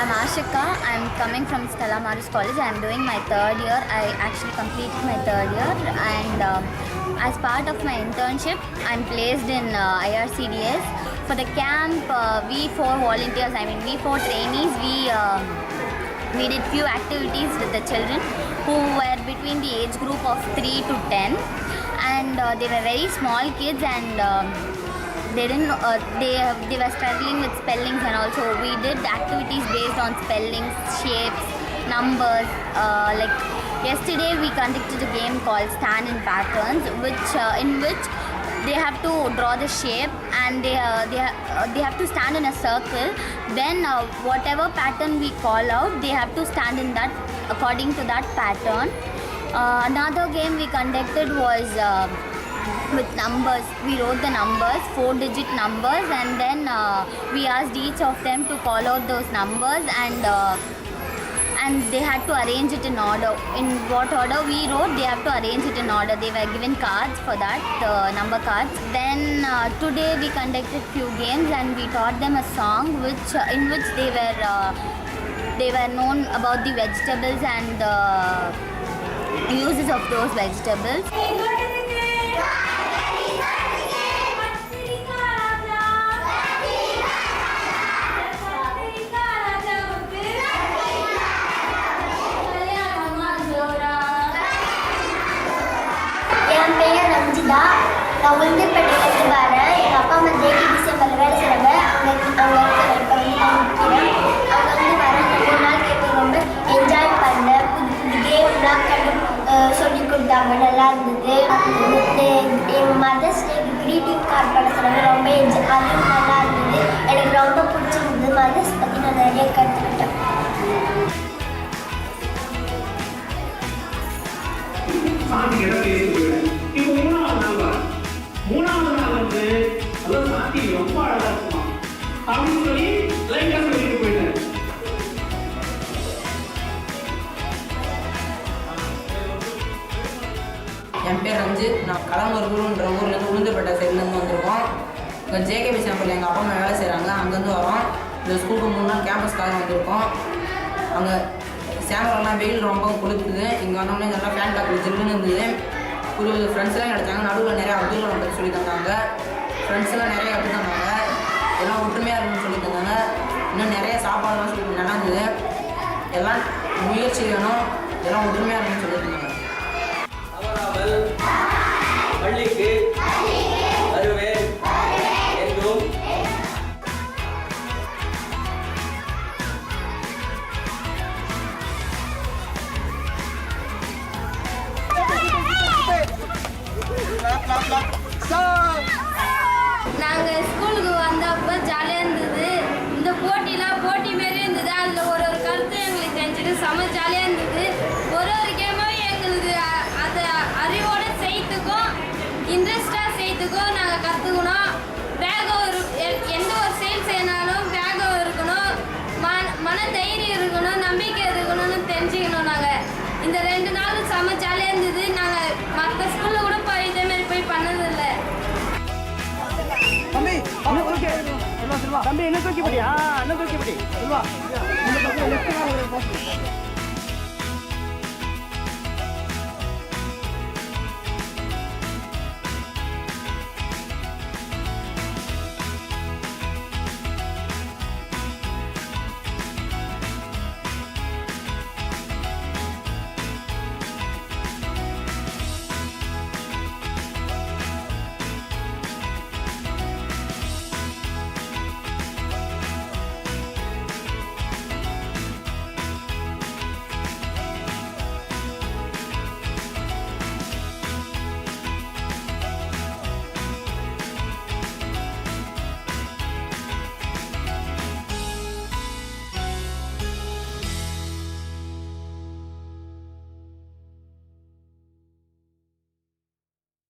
I'm Ashika. I'm coming from Stella Maris College. I'm doing my third year. I actually completed my third year, and as part of my internship, I'm placed in IRCDS. For the camp, we four volunteers, we four trainees, we did few activities with the children who were between the age group of 3 to 10, and they were very small kids, and they didn't they were struggling with spellings, and also we did activities based on spellings, shapes, numbers. Like yesterday we conducted a game called Stand in Patterns, in which they have to draw the shape, and they have to stand in a circle. Then whatever pattern we call out, they have to stand in that according to that pattern. Another game we conducted was with numbers. We wrote the numbers, 4-digit numbers, and then we asked each of them to call out those numbers, and they had to arrange it in order. In what order we wrote, they have to arrange it in order. They were given cards for that, number cards. Then today we conducted few games, and we taught them a song in which they were known about the vegetables and the uses of those vegetables. என் பெயர் ரஞ்சிதா. நான் உளுந்தூர்பேட்டையிலேருந்து வரேன். எங்கள் அப்பா அம்மா டிசம்பரில் வேலை செய்கிறாங்க. அங்கே இப்போ நிற்கிறேன். அவங்க வர 3 நாள் கேட்டு ரொம்ப என்ஜாய் பண்ணேன். புது கேம்லாம் சொல்லி கொடுத்தாங்க, நல்லா இருந்தது. எங்கள் மதர்ஸ் டே க்ரீட்டிங் கார்டு பண்ண சொன்னாங்க, ரொம்ப அதுவும் நல்லா இருந்தது. எனக்கு ரொம்ப பிடிச்சிருந்தது. மதர்ஸ் பற்றி நான் நிறைய கற்றுக்கிட்டேன். மூணாவது நாள் வந்து அதான் சாத்தி ரொம்ப அழகா இருக்குமா அப்படின்னு சொல்லி லைட்டா சொல்லிட்டு போயிட்டேன். என் பேர் ரஞ்சித். நான் களமருக்குன்ற ஊர்லேருந்து உளுந்தூர்பேட்டை சைட்லேருந்து வந்திருக்கோம். இப்போ ஜேகேபி சாம்பிள் எங்கள் அப்பா அம்மா வேலை செய்கிறாங்க, அங்கேருந்து வரோம். இந்த ஸ்கூலுக்கு 3 நாள் கேம்பஸ்க்காக வந்திருக்கோம். அங்கே சேம்பரெல்லாம் வெயில் ரொம்ப கொடுக்குது. இங்கே வந்தோடனே நல்லா ஃபேன் காற்று ஜில்லுன்னு இருந்தது. புது ஃப்ரெண்ட்ஸ்லாம் கிடச்சாங்க. நடுவில் நிறையா அப்துல் கலாம் பற்றி சொல்லி தந்தாங்க. ஃப்ரெண்ட்ஸ்லாம் நிறையா எடுத்து தந்தாங்க. எல்லாம் ஒற்றுமையாக இருக்குன்னு சொல்லி தந்தாங்க. இன்னும் நிறைய சாப்பாடுலாம் சொல்லி நல்லா இருந்தது. எல்லாம் முயற்சி வேணும், எல்லாம் ஒற்றுமையாக இருக்குன்னு சொல்லி தந்தாங்க. பள்ளிக்கு வருவேன் என்றும் நாங்கள் ஸ்கூலுக்கு வந்தப்போ ஜாலியாக இருந்தது. இந்த போட்டி மாரி இருந்தது. அதில் ஒரு கருத்து எங்களுக்கு தெரிஞ்சுட்டு செம்ம ஜாலியாக இருந்தது. ஒரு கேமும் எங்களுக்கு அதை அறிவோடு செய்யறதுக்கும் இன்ட்ரெஸ்டாக செய்யறதுக்கும் நாங்கள் கற்றுக்கணும். எந்த ஒரு செயல் செய்யனாலும் வேகம் இருக்கணும், மன தைரியம் இருக்கணும், நம்பிக்கை இருக்கணும்னு தெரிஞ்சுக்கணும். நாங்கள் இந்த 2 நாளும் செம்ம ஜாலியாக இருந்தது. நாங்கள் மற்ற ஸ்கூலில் கூட இதேமாரி போய் பண்ணதில்லை. தம்பி என்ன தூக்கி படி என்ன தூக்கி படி சொல்வா